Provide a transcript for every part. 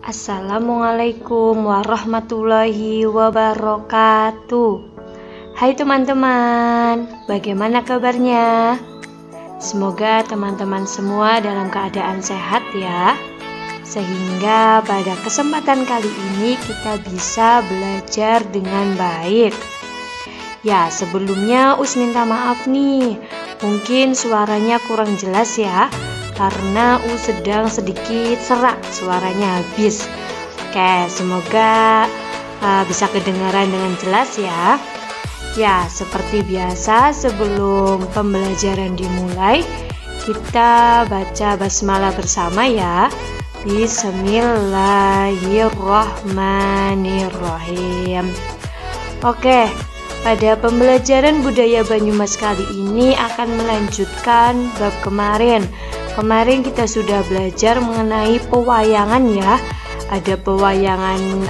Assalamualaikum warahmatullahi wabarakatuh. Hai teman-teman, bagaimana kabarnya? Semoga teman-teman semua dalam keadaan sehat ya, sehingga pada kesempatan kali ini kita bisa belajar dengan baik. Ya, sebelumnya Us minta maaf nih, mungkin suaranya kurang jelas ya, karena sedang sedikit serak, suaranya habis. Oke, semoga bisa kedengaran dengan jelas ya. Ya, seperti biasa sebelum pembelajaran dimulai, kita baca basmalah bersama ya. Bismillahirrahmanirrahim. Oke, pada pembelajaran budaya Banyumas kali ini akan melanjutkan bab kemarin. Kemarin kita sudah belajar mengenai pewayangan ya. Ada pewayangan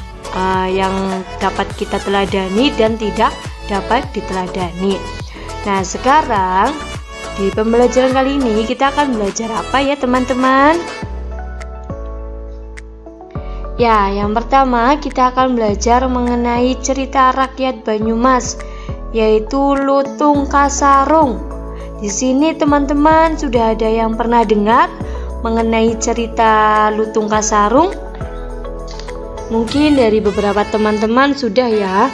yang dapat kita teladani dan tidak dapat diteladani. Nah, sekarang di pembelajaran kali ini kita akan belajar apa ya teman-teman? Ya, yang pertama kita akan belajar mengenai cerita rakyat Banyumas, yaitu Lutung Kasarung. Di sini teman-teman sudah ada yang pernah dengar mengenai cerita Lutung Kasarung? Mungkin dari beberapa teman-teman sudah ya,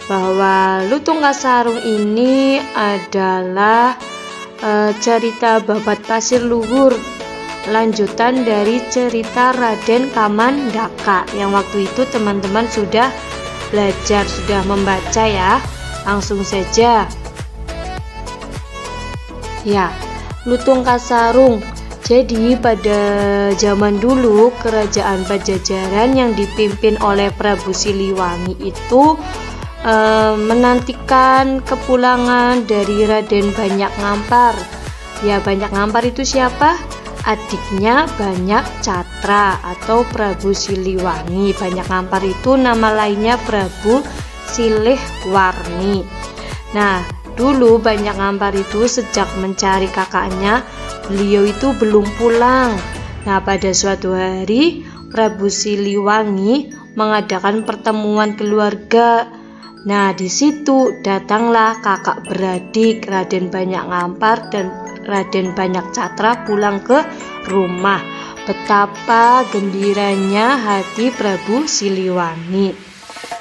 bahwa Lutung Kasarung ini adalah cerita Babat Pasir Luhur, lanjutan dari cerita Raden Kamandaka yang waktu itu teman-teman sudah belajar, sudah membaca ya. Langsung saja. Ya, Lutung Kasarung. Jadi pada zaman dulu kerajaan Pajajaran yang dipimpin oleh Prabu Siliwangi itu menantikan kepulangan dari Raden Banyak Ngampar. Ya, Banyak Ngampar itu siapa? Adiknya Banyak Catra atau Prabu Siliwangi. Banyak Ngampar itu nama lainnya Prabu Silihwarni. Nah, dulu Banyak Ngampar itu sejak mencari kakaknya, beliau itu belum pulang. Nah, pada suatu hari Prabu Siliwangi mengadakan pertemuan keluarga. Nah, di situ datanglah kakak beradik Raden Banyak Ngampar dan Raden Banyak Catra pulang ke rumah. Betapa gembiranya hati Prabu Siliwangi.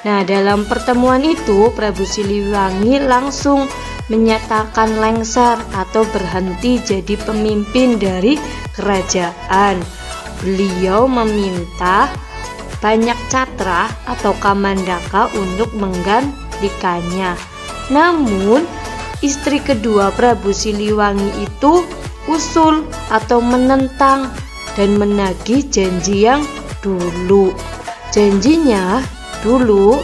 Nah, dalam pertemuan itu Prabu Siliwangi langsung menyatakan lengser atau berhenti jadi pemimpin dari kerajaan. Beliau meminta Banyak Catra atau Kamandaka untuk menggantikannya. Namun istri kedua Prabu Siliwangi itu usul atau menentang dan menagih janji yang dulu. Janjinya dulu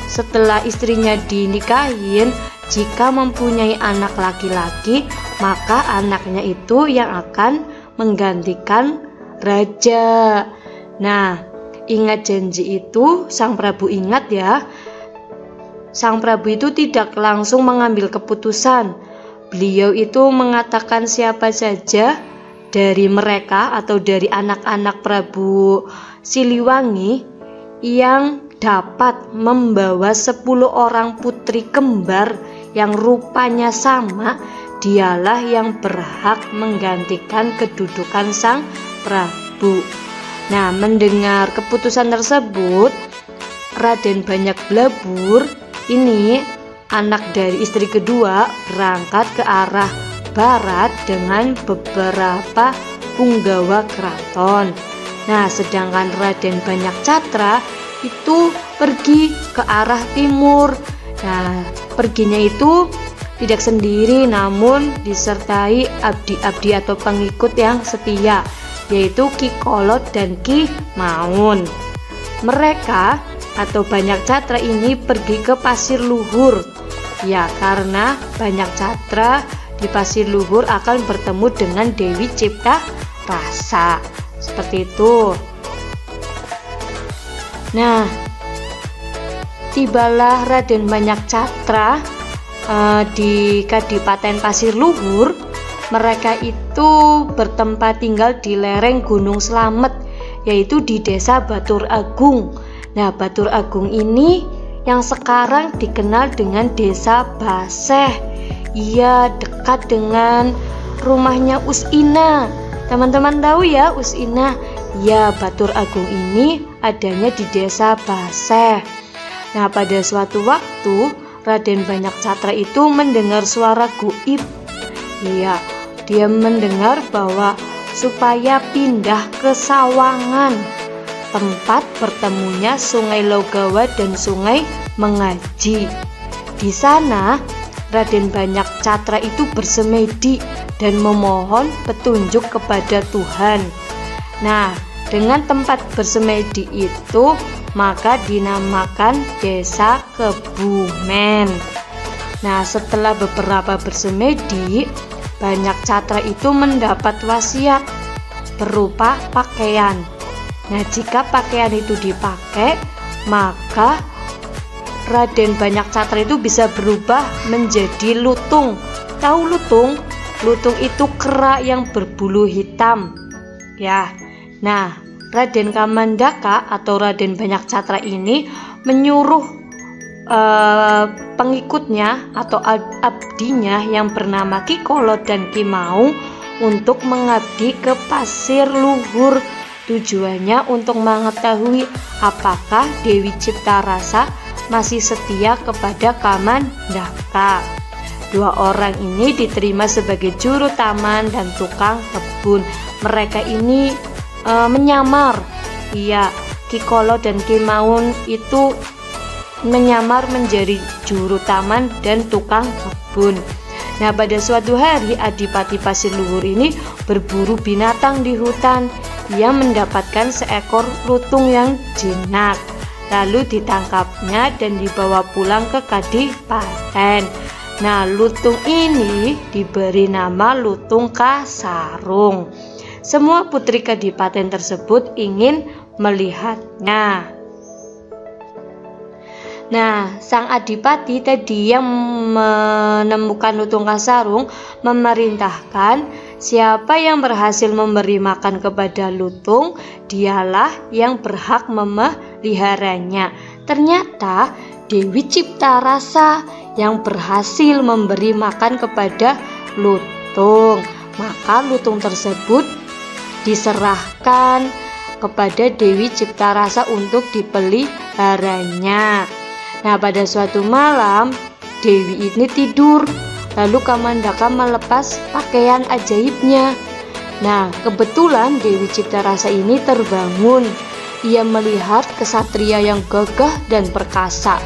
setelah istrinya dinikahin, jika mempunyai anak laki-laki, maka anaknya itu yang akan menggantikan raja. Nah, ingat janji itu, Sang Prabu ingat ya. Sang Prabu itu tidak langsung mengambil keputusan. Beliau itu mengatakan siapa saja dari mereka atau dari anak-anak Prabu Siliwangi yang dapat membawa 10 orang putri kembar yang rupanya sama, dialah yang berhak menggantikan kedudukan Sang Prabu. Nah, mendengar keputusan tersebut, Raden Banyak Blabur ini anak dari istri kedua berangkat ke arah barat dengan beberapa punggawa keraton. Nah, sedangkan Raden Banyak Catra itu pergi ke arah timur. Nah, perginya itu tidak sendiri, namun disertai abdi-abdi atau pengikut yang setia, yaitu Ki Kolot dan Ki Maun. Mereka atau Banyak Catra ini pergi ke Pasir Luhur. Ya, karena Banyak Catra di Pasir Luhur akan bertemu dengan Dewi Cipta Rasa. Seperti itu. Nah, tibalah Raden Banyak Catra di Kadipaten Pasir Luhur. Mereka itu bertempat tinggal di lereng Gunung Slamet yaitu di desa Batur Agung. Nah, Batur Agung ini yang sekarang dikenal dengan desa Baseh. Iya, dekat dengan rumahnya Usina. Teman-teman tahu ya Usina? Ya, Batur Agung ini adanya di desa Baseh. Nah, pada suatu waktu Raden Banyak Catra itu mendengar suara goib. Iya, dia mendengar bahwa supaya pindah ke Sawangan, tempat bertemunya Sungai Logawa dan Sungai Mengaji. Di sana Raden Banyak Catra itu bersemedi dan memohon petunjuk kepada Tuhan. Nah, dengan tempat bersemedi itu maka dinamakan Desa Kebumen. Nah, setelah beberapa bersemedi, Banyak Catra itu mendapat wasiat berupa pakaian. Nah, jika pakaian itu dipakai, maka Raden Banyak Catra itu bisa berubah menjadi lutung. Tahu lutung? Lutung itu kera yang berbulu hitam. Ya. Nah, Raden Kamandaka atau Raden Banyak Catra ini menyuruh pengikutnya atau abdinya yang bernama Ki Kolo dan Ki Maung untuk mengabdi ke Pasir Luhur. Tujuannya untuk mengetahui apakah Dewi Ciptarasa masih setia kepada Kamandaka. Dua orang ini diterima sebagai juru taman dan tukang kebun. Mereka ini menyamar. Iya, Ki Kolo dan Ki Maung itu menyamar menjadi juru taman dan tukang kebun. Nah, pada suatu hari Adipati Pasir Luhur ini berburu binatang di hutan. Ia mendapatkan seekor lutung yang jinak. Lalu ditangkapnya dan dibawa pulang ke Kadipaten. Nah, lutung ini diberi nama Lutung Kasarung. Semua putri Kadipaten tersebut ingin melihatnya. Nah, sang adipati tadi yang menemukan Lutung Kasarung memerintahkan siapa yang berhasil memberi makan kepada lutung, dialah yang berhak memeliharanya. Ternyata Dewi Ciptarasa yang berhasil memberi makan kepada lutung. Maka lutung tersebut diserahkan kepada Dewi Ciptarasa untuk dipeliharanya. Nah, pada suatu malam Dewi ini tidur, lalu Kamandaka melepas pakaian ajaibnya. Nah, kebetulan Dewi Ciptarasa ini terbangun. Ia melihat kesatria yang gagah dan perkasa,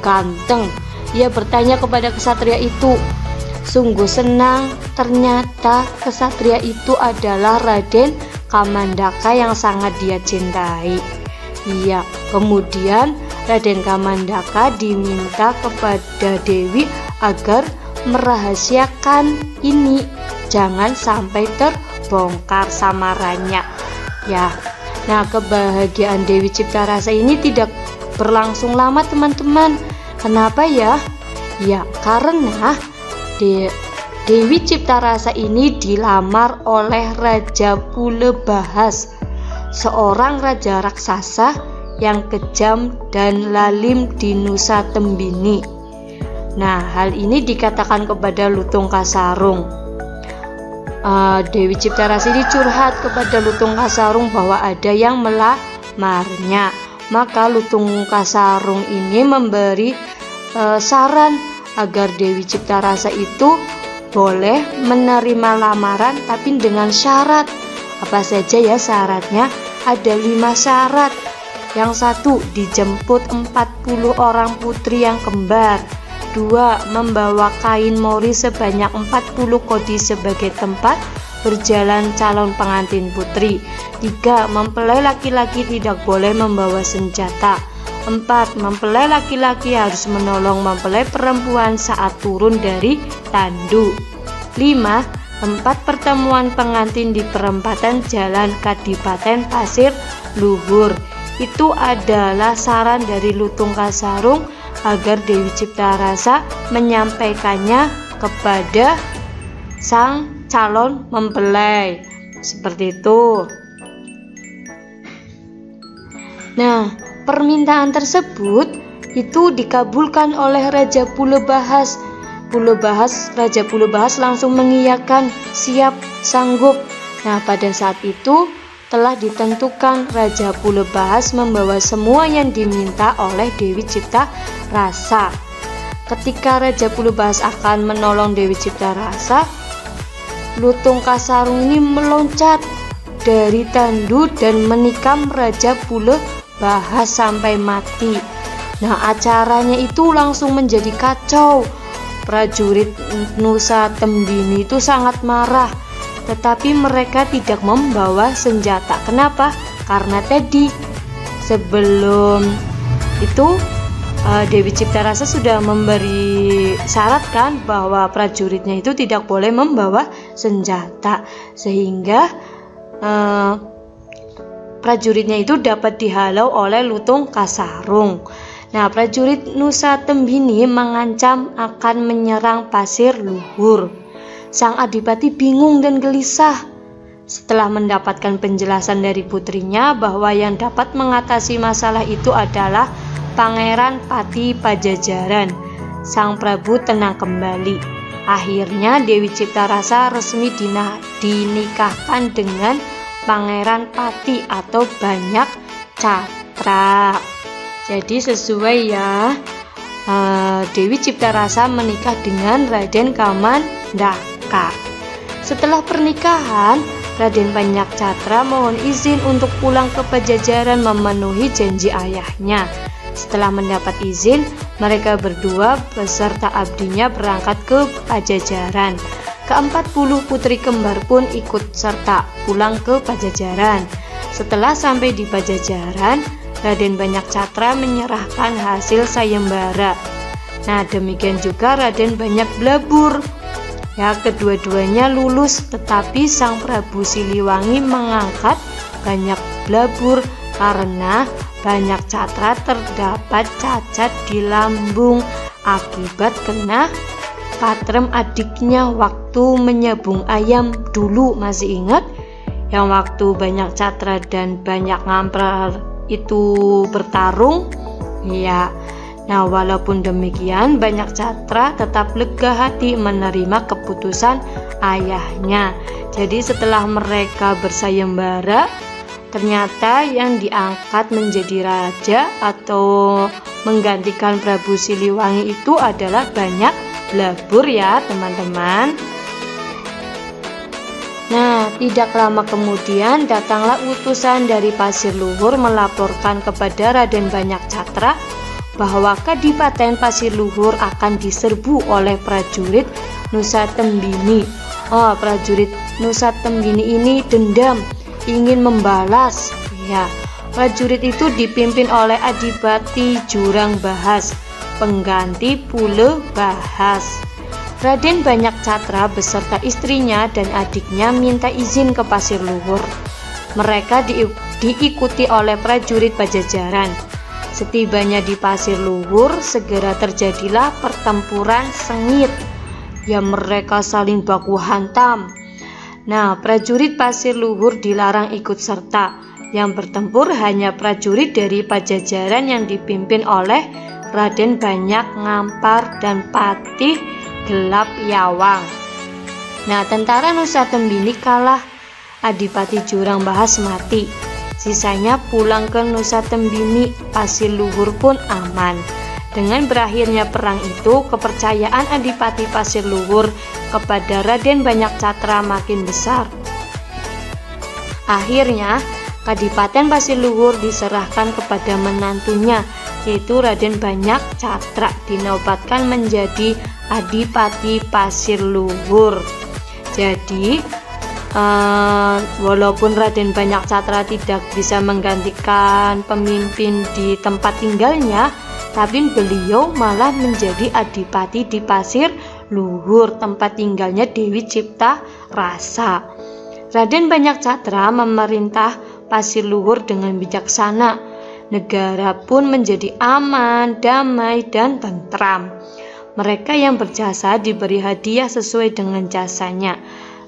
ganteng. Ia bertanya kepada kesatria itu. Sungguh senang, ternyata kesatria itu adalah Raden Kamandaka yang sangat dia cintai. Iya, kemudian Raden Kamandaka diminta kepada Dewi agar merahasiakan ini, jangan sampai terbongkar samarannya. Ya, nah kebahagiaan Dewi Ciptarasa ini tidak berlangsung lama teman-teman. Kenapa ya? Ya, karena Dewi Ciptarasa ini dilamar oleh Raja Pulebahas, seorang raja raksasa yang kejam dan lalim di Nusa Tembini. Nah, hal ini dikatakan kepada Lutung Kasarung. Dewi Ciptarasa ini curhat kepada Lutung Kasarung bahwa ada yang melamarnya. Maka Lutung Kasarung ini memberi saran agar Dewi Ciptarasa itu boleh menerima lamaran tapi dengan syarat. Apa saja ya syaratnya? Ada 5 syarat. Yang satu, dijemput 40 orang putri yang kembar. 2, membawa kain mori sebanyak 40 kodi sebagai tempat berjalan calon pengantin putri. 3, mempelai laki-laki tidak boleh membawa senjata. 4, mempelai laki-laki harus menolong mempelai perempuan saat turun dari tandu. 5, tempat pertemuan pengantin di perempatan Jalan Kadipaten Pasir Luhur. Itu adalah saran dari Lutung Kasarung agar Dewi Ciptarasa menyampaikannya kepada sang calon mempelai. Seperti itu. Nah, permintaan tersebut itu dikabulkan oleh Raja Pulebahas. Raja Pulebahas langsung mengiyakan, siap, sanggup. Nah, pada saat itu telah ditentukan Raja Pulebahas membawa semua yang diminta oleh Dewi Cipta Rasa. Ketika Raja Pulebahas akan menolong Dewi Cipta Rasa, lutung Kasarung ini meloncat dari tandu dan menikam Raja Pulebahas sampai mati. Nah, acaranya itu langsung menjadi kacau. Prajurit Nusa Tembini itu sangat marah, tetapi mereka tidak membawa senjata. Kenapa? Karena tadi sebelum itu Dewi Cipta Rasa sudah memberi syarat kan bahwa prajuritnya itu tidak boleh membawa senjata, sehingga prajuritnya itu dapat dihalau oleh lutung Kasarung. Nah, prajurit Nusa Tembini mengancam akan menyerang Pasir Luhur. Sang adipati bingung dan gelisah. Setelah mendapatkan penjelasan dari putrinya bahwa yang dapat mengatasi masalah itu adalah Pangeran Pati Pajajaran, sang Prabu tenang kembali. Akhirnya Dewi Cipta Rasa resmi dinikahkan dengan Pangeran Pati atau Banyak Catra. Jadi sesuai ya, Dewi Cipta Rasa menikah dengan Raden Kamandaka. Setelah pernikahan, Raden Banyak Catra mohon izin untuk pulang ke Pajajaran memenuhi janji ayahnya. Setelah mendapat izin, mereka berdua beserta abdinya berangkat ke Pajajaran. Ke-40 putri kembar pun ikut serta pulang ke Pajajaran. Setelah sampai di Pajajaran, Raden Banyak Catra menyerahkan hasil sayembara. Nah, demikian juga Raden Banyak Blabur. Ya, kedua-duanya lulus, tetapi sang Prabu Siliwangi mengangkat Banyak Blabur karena Banyak Catra terdapat cacat di lambung akibat kena patrem adiknya waktu menyabung ayam dulu. Masih ingat yang waktu Banyak Catra dan Banyak Ngampar itu bertarung? Ya. Nah, walaupun demikian Banyak Catra tetap lega hati menerima keputusan ayahnya. Jadi setelah mereka bersayembara, ternyata yang diangkat menjadi raja atau menggantikan Prabu Siliwangi itu adalah Banyak Blabur ya teman-teman. Nah, tidak lama kemudian datanglah utusan dari Pasir Luhur melaporkan kepada Raden Banyak Catra bahwa Kadipaten Pasir Luhur akan diserbu oleh prajurit Nusa Tembini. Prajurit Nusa Tembini ini dendam, ingin membalas. Ya, prajurit itu dipimpin oleh Adipati Jurang Bahas, pengganti Pulebahas. Raden Banyak Catra beserta istrinya dan adiknya minta izin ke Pasir Luhur. Mereka diikuti oleh prajurit Pajajaran. Setibanya di Pasir Luhur, segera terjadilah pertempuran sengit. Ya, mereka saling baku hantam. Nah, prajurit Pasir Luhur dilarang ikut serta. Yang bertempur hanya prajurit dari Pajajaran yang dipimpin oleh Raden Banyak Ngampar dan Patih Gelap Yawang. Nah, tentara Nusa Tembini kalah. Adipati Jurang Bahas mati. Sisanya pulang ke Nusa Tembini. Pasir Luhur pun aman. Dengan berakhirnya perang itu, kepercayaan Adipati Pasir Luhur kepada Raden Banyak Catra makin besar. Akhirnya, Kadipaten Pasir Luhur diserahkan kepada menantunya, yaitu Raden Banyak Catra, dinobatkan menjadi Adipati Pasir Luhur. Jadi walaupun Raden Banyak Catra tidak bisa menggantikan pemimpin di tempat tinggalnya, tapi beliau malah menjadi adipati di Pasir Luhur, tempat tinggalnya Dewi Cipta Rasa. Raden Banyak Catra memerintah Pasir Luhur dengan bijaksana. Negara pun menjadi aman, damai, dan tentram. Mereka yang berjasa diberi hadiah sesuai dengan jasanya.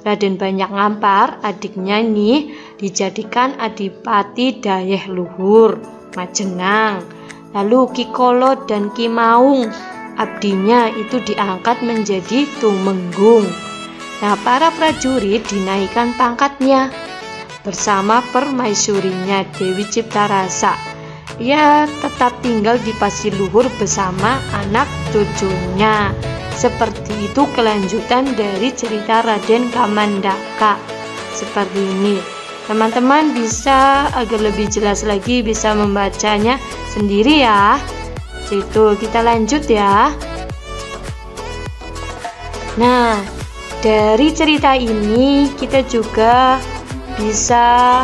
Raden Banyak Ngampar, adiknya ini, dijadikan Adipati Dayeh Luhur. Majenang. Lalu Ki Kolo dan Ki Maung, abdinya itu diangkat menjadi tumenggung. Nah, para prajurit dinaikkan pangkatnya bersama permaisurinya Dewi Ciptarasa. Ia tetap tinggal di Pasiluhur bersama anak cucunya. Seperti itu kelanjutan dari cerita Raden Kamandaka. Seperti ini. Teman-teman bisa agar lebih jelas lagi bisa membacanya sendiri ya. Itu kita lanjut ya. Nah, dari cerita ini kita juga bisa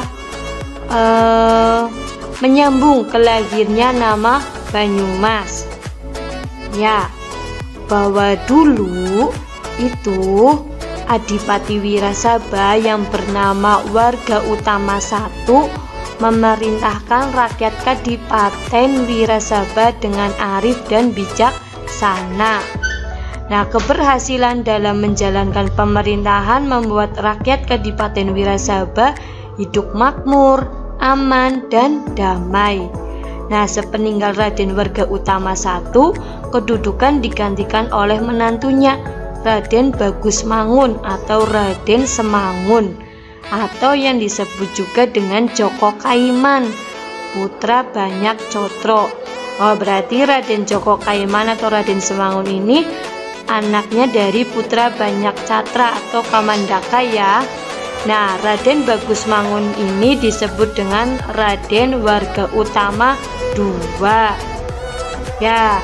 menyambung ke lahirnya nama Banyumas. Ya, bahwa dulu itu Adipati Wirasaba yang bernama Warga Utama I memerintahkan rakyat Kadipaten Wirasaba dengan arif dan bijaksana. Nah, keberhasilan dalam menjalankan pemerintahan membuat rakyat Kadipaten Wirasaba hidup makmur, aman, dan damai. Nah, sepeninggal Raden Warga Utama I, kedudukan digantikan oleh menantunya Raden Bagus Mangun atau Raden Semangun, atau yang disebut juga dengan Joko Kaiman, putra Banyak Cotro. Oh, berarti Raden Joko Kaiman atau Raden Semangun ini anaknya dari putra Banyak Catra atau Kamandaka ya. Nah, Raden Bagus Mangun ini disebut dengan Raden Warga Utama II. Ya,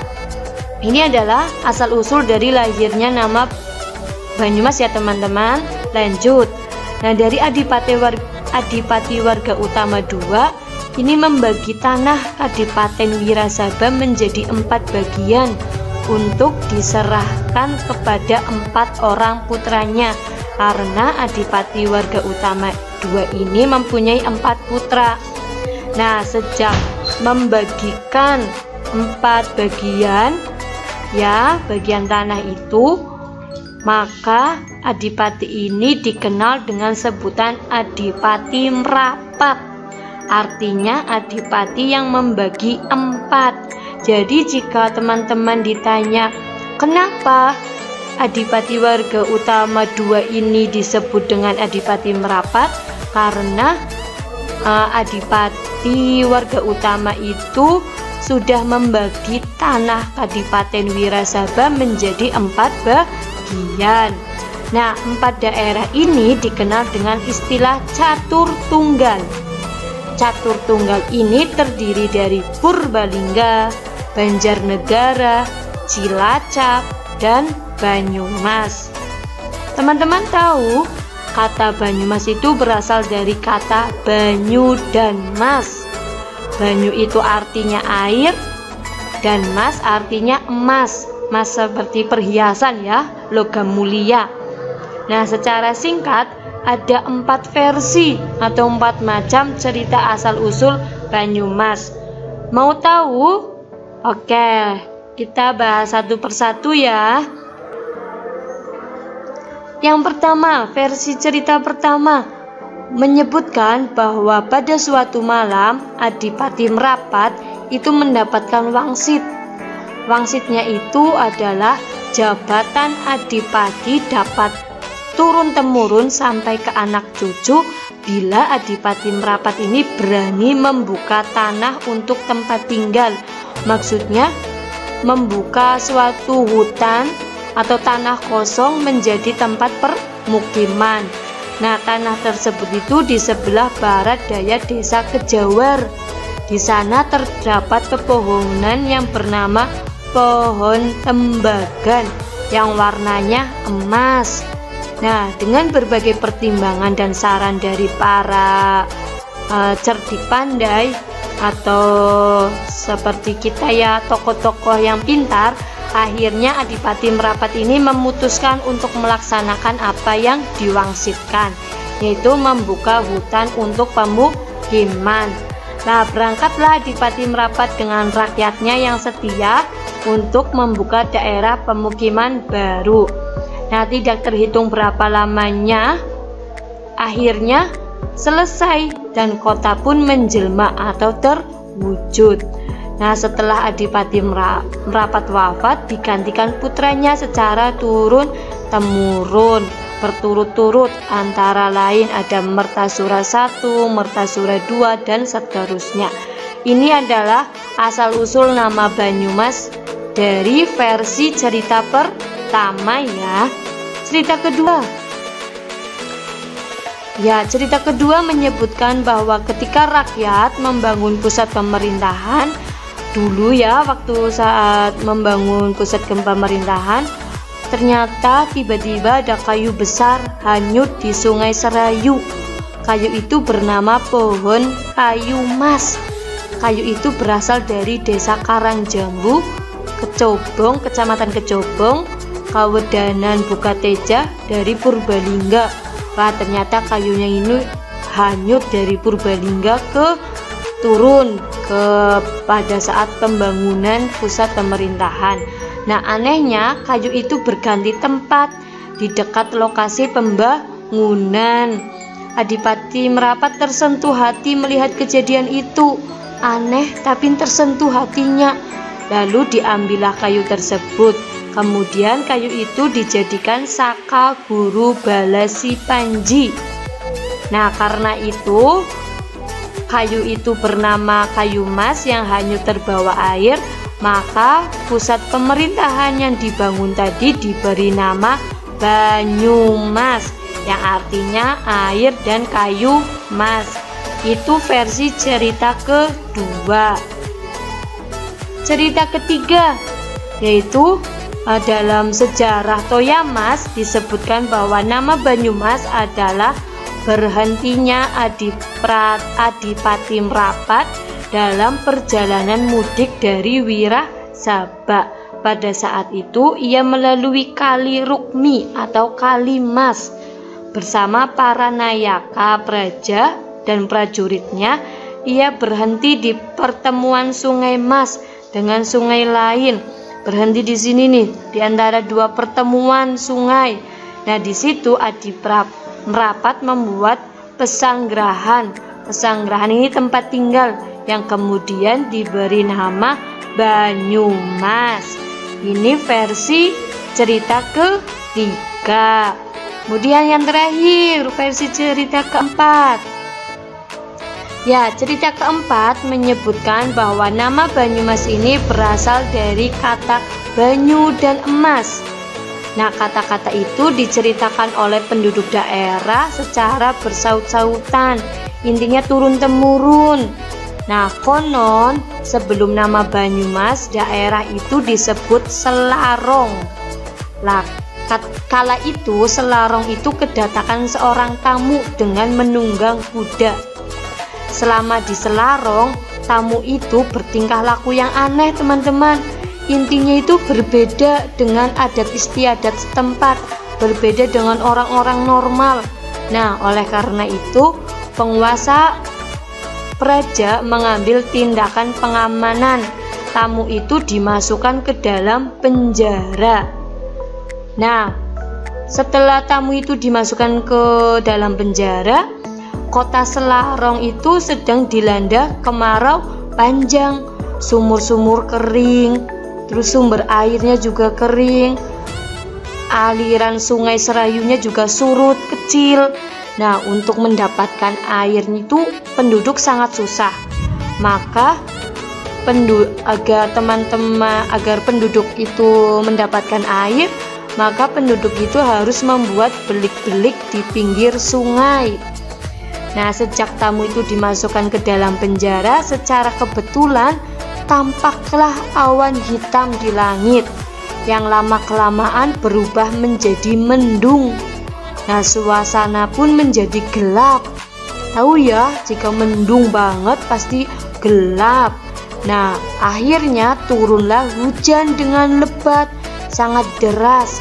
ini adalah asal-usul dari lahirnya nama Banyumas ya teman-teman. Lanjut. Nah, dari Adipati Warga Utama II ini membagi tanah Kadipaten Wirasaba menjadi 4 bagian untuk diserahkan kepada 4 orang putranya, karena Adipati Warga Utama II ini mempunyai 4 putra. Nah, sejak membagikan 4 bagian ya bagian tanah itu, maka adipati ini dikenal dengan sebutan Adipati Merapat. Artinya adipati yang membagi 4. Jadi jika teman-teman ditanya kenapa Adipati Warga Utama II ini disebut dengan Adipati Merapat, karena Adipati Warga Utama itu sudah membagi tanah Kadipaten Wirasaba menjadi 4 bagian. Nah, 4 daerah ini dikenal dengan istilah Catur Tunggal. Catur Tunggal ini terdiri dari Purbalingga, Banjarnegara, Cilacap, dan Banyumas. Teman-teman tahu kata Banyumas itu berasal dari kata banyu dan mas. Banyu itu artinya air dan mas artinya emas. Mas seperti perhiasan ya, logam mulia. Nah, secara singkat ada 4 versi atau 4 macam cerita asal-usul Banyumas. Mau tahu? Oke, kita bahas satu persatu ya. Yang pertama, versi cerita pertama menyebutkan bahwa pada suatu malam Adipati Merapat itu mendapatkan wangsit. Wangsitnya itu adalah jabatan adipati dapat turun-temurun sampai ke anak cucu bila Adipati Merapat ini berani membuka tanah untuk tempat tinggal. Maksudnya membuka suatu hutan atau tanah kosong menjadi tempat permukiman. Nah, tanah tersebut itu di sebelah barat daya desa Kejawar. Di sana terdapat pepohonan yang bernama pohon tembagan yang warnanya emas. Nah, dengan berbagai pertimbangan dan saran dari para cerdik pandai atau seperti kita ya tokoh-tokoh yang pintar, akhirnya Adipati Merapat ini memutuskan untuk melaksanakan apa yang diwangsitkan, yaitu membuka hutan untuk pemukiman. Nah, berangkatlah Adipati Merapat dengan rakyatnya yang setia untuk membuka daerah pemukiman baru. Nah, tidak terhitung berapa lamanya, akhirnya selesai dan kota pun menjelma atau wujud. Nah, setelah Adipati Merapat wafat, digantikan putranya secara turun-temurun, berturut-turut, antara lain ada Mertasura I, Mertasura II, dan seterusnya. Ini adalah asal-usul nama Banyumas dari versi cerita pertama ya. Cerita kedua. Ya, cerita kedua menyebutkan bahwa ketika rakyat membangun pusat pemerintahan, dulu ya waktu saat membangun pusat pemerintahan, ternyata tiba-tiba ada kayu besar hanyut di Sungai Serayu. Kayu itu bernama pohon kayu mas. Kayu itu berasal dari desa Karangjambu, Kecobong, Kecamatan Kecobong, Kawedanan Bukateja dari Purbalingga. Wah, ternyata kayunya ini hanyut dari Purbalingga turun pada saat pembangunan pusat pemerintahan. Nah, anehnya kayu itu berganti tempat di dekat lokasi pembangunan. Adipati Merapat tersentuh hati melihat kejadian itu. Aneh, tapi tersentuh hatinya. Lalu diambillah kayu tersebut. Kemudian kayu itu dijadikan saka guru Balasi Panji. Nah, karena itu kayu itu bernama kayu mas yang hanyut terbawa air, maka pusat pemerintahan yang dibangun tadi diberi nama Banyumas, yang artinya air dan kayu mas. Itu versi cerita kedua. Cerita ketiga yaitu dalam sejarah Toyamas disebutkan bahwa nama Banyumas adalah berhentinya Adipati Merapat dalam perjalanan mudik dari Wirasaba. Pada saat itu ia melalui Kali Rukmi atau Kali Mas bersama para nayaka, praja, dan prajuritnya. Ia berhenti di pertemuan Sungai Mas dengan sungai lain. Berhenti di sini nih, di antara dua pertemuan sungai. Nah, di situ Merapat membuat pesanggrahan. Pesanggrahan ini tempat tinggal yang kemudian diberi nama Banyumas. Ini versi cerita ketiga. Kemudian yang terakhir, versi cerita keempat. Ya, cerita keempat menyebutkan bahwa nama Banyumas ini berasal dari kata banyu dan emas. Nah, kata-kata itu diceritakan oleh penduduk daerah secara bersaut-sautan, intinya turun-temurun. Nah, konon sebelum nama Banyumas, daerah itu disebut Selarong. Kala itu Selarong itu kedatangan seorang tamu dengan menunggang kuda. Selama di Selarong, tamu itu bertingkah laku yang aneh, teman-teman. Intinya itu berbeda dengan adat istiadat setempat, berbeda dengan orang-orang normal. Nah, oleh karena itu, penguasa praja mengambil tindakan pengamanan. Tamu itu dimasukkan ke dalam penjara. Nah, setelah tamu itu dimasukkan ke dalam penjara, kota Selarong itu sedang dilanda kemarau panjang, sumur-sumur kering, terus sumber airnya juga kering, aliran sungai Serayunya juga surut kecil. Nah, untuk mendapatkan airnya itu penduduk sangat susah. Maka agar penduduk itu mendapatkan air, maka penduduk itu harus membuat belik-belik di pinggir sungai. Nah, sejak tamu itu dimasukkan ke dalam penjara, secara kebetulan tampaklah awan hitam di langit yang lama-kelamaan berubah menjadi mendung. Nah, suasana pun menjadi gelap. Tahu ya, jika mendung banget pasti gelap. Nah, akhirnya turunlah hujan dengan lebat, sangat deras.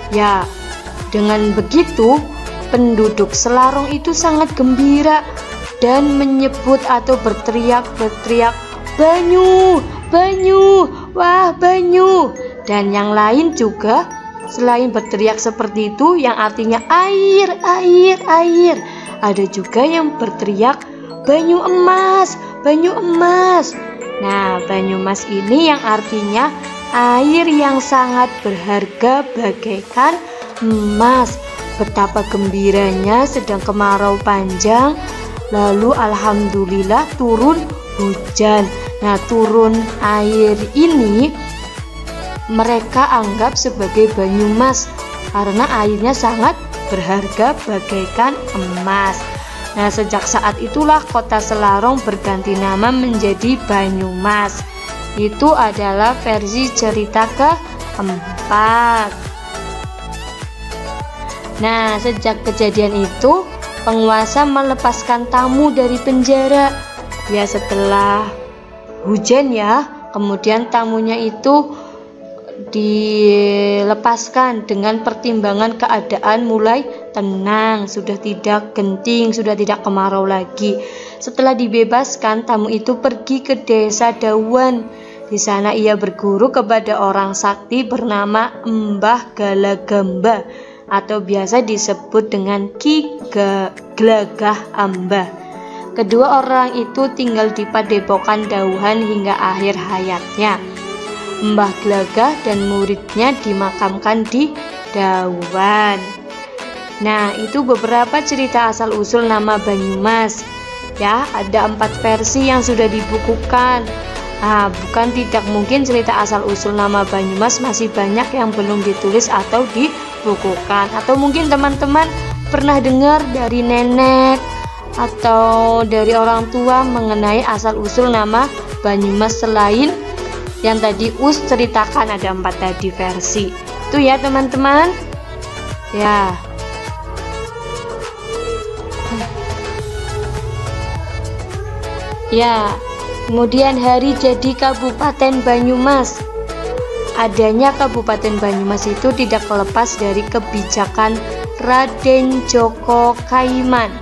Ya, dengan begitu penduduk Selarong itu sangat gembira dan menyebut atau berteriak, "Banyu, banyu, wah banyu." Dan yang lain juga selain berteriak seperti itu yang artinya air, air, air, ada juga yang berteriak banyu emas, banyu emas. Nah, banyu emas ini yang artinya air yang sangat berharga bagaikan emas. Betapa gembiranya sedang kemarau panjang, lalu alhamdulillah turun hujan. Nah, turun air ini mereka anggap sebagai banyu emas karena airnya sangat berharga bagaikan emas. Nah, sejak saat itulah kota Selarong berganti nama menjadi Banyumas. Itu adalah versi cerita keempat. Nah, sejak kejadian itu penguasa melepaskan tamu dari penjara. Ya, setelah hujan ya, kemudian tamunya itu dilepaskan dengan pertimbangan keadaan mulai tenang, sudah tidak genting, sudah tidak kemarau lagi. Setelah dibebaskan, tamu itu pergi ke desa Dawan. Di sana ia berguru kepada orang sakti bernama Mbah Galagamba atau biasa disebut dengan Ki Glagah Amba. Kedua orang itu tinggal di padepokan Dauhan hingga akhir hayatnya. Mbah Glagah dan muridnya dimakamkan di Dawan. Nah, itu beberapa cerita asal-usul nama Banyumas. Ya, ada 4 versi yang sudah dibukukan. Nah, bukan tidak mungkin cerita asal-usul nama Banyumas masih banyak yang belum ditulis atau dibukukan. Atau mungkin teman-teman pernah dengar dari nenek atau dari orang tua mengenai asal-usul nama Banyumas selain yang tadi Us ceritakan, ada 4 tadi versi. Itu ya teman-teman. Ya. Ya. Kemudian hari jadi Kabupaten Banyumas. Adanya Kabupaten Banyumas itu tidak lepas dari kebijakan Raden Joko Kaiman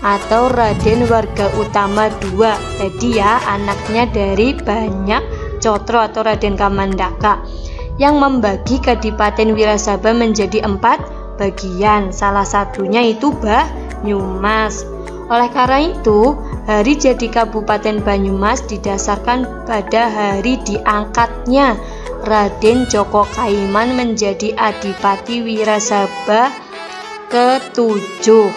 atau Raden Warga Utama II. Jadi ya, anaknya dari Banyak Cotro atau Raden Kamandaka yang membagi Kadipaten Wirasaba menjadi 4 bagian. Salah satunya itu Banyumas. Oleh karena itu, hari jadi Kabupaten Banyumas didasarkan pada hari diangkatnya Raden Joko Kaiman menjadi Adipati Wirasaba ke-7.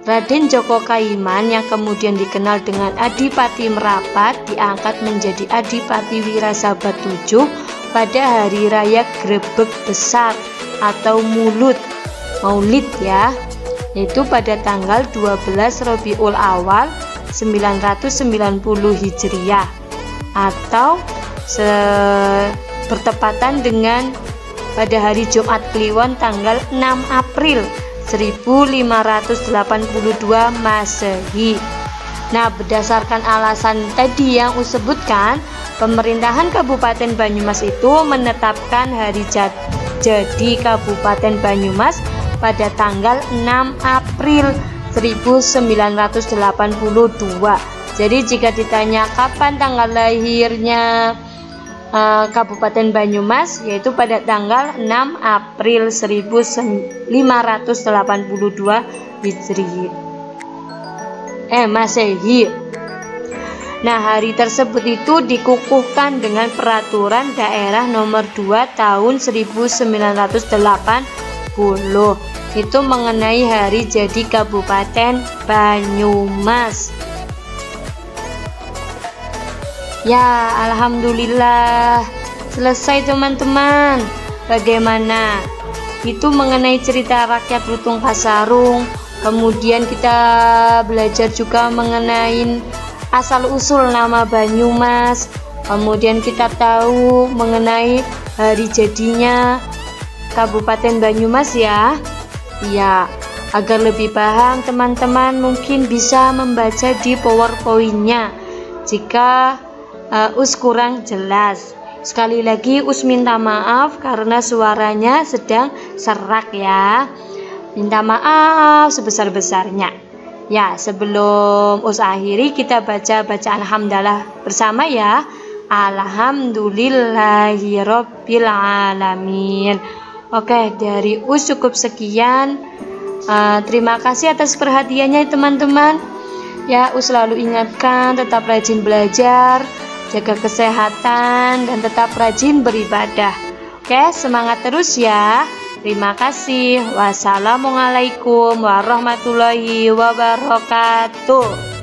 Raden Joko Kaiman yang kemudian dikenal dengan Adipati Merapat diangkat menjadi Adipati Wirasaba 7 pada hari raya Grebeg Besar atau Maulid ya, yaitu pada tanggal 12 Rabiul Awal 990 Hijriah atau bertepatan dengan pada hari Jumat Kliwon tanggal 6 April 1582 Masehi. Nah, berdasarkan alasan tadi yang sebutkan, pemerintahan Kabupaten Banyumas itu menetapkan hari jadi Kabupaten Banyumas pada tanggal 6 April 1982. Jadi jika ditanya kapan tanggal lahirnya Kabupaten Banyumas, yaitu pada tanggal 6 April 1582 Masehi. Nah, hari tersebut itu dikukuhkan dengan peraturan daerah nomor 2 tahun 1980 itu mengenai hari jadi Kabupaten Banyumas. Ya, alhamdulillah selesai teman-teman. Bagaimana? Itu mengenai cerita rakyat Lutung Kasarung. Kemudian kita belajar juga mengenai asal-usul nama Banyumas. Kemudian kita tahu mengenai hari jadinya Kabupaten Banyumas ya. Ya, agar lebih paham teman-teman mungkin bisa membaca di PowerPoint-nya jika Us kurang jelas. Sekali lagi Us minta maaf karena suaranya sedang serak ya. Minta maaf sebesar-besarnya. Ya, sebelum Us akhiri kita baca bacaan hamdalah bersama ya. Alhamdulillahirabbil alamin. Oke, dari Us cukup sekian. Terima kasih atas perhatiannya teman-teman. Ya, selalu ingatkan tetap rajin belajar, jaga kesehatan, dan tetap rajin beribadah. Oke, semangat terus ya. Terima kasih. Wassalamualaikum warahmatullahi wabarakatuh.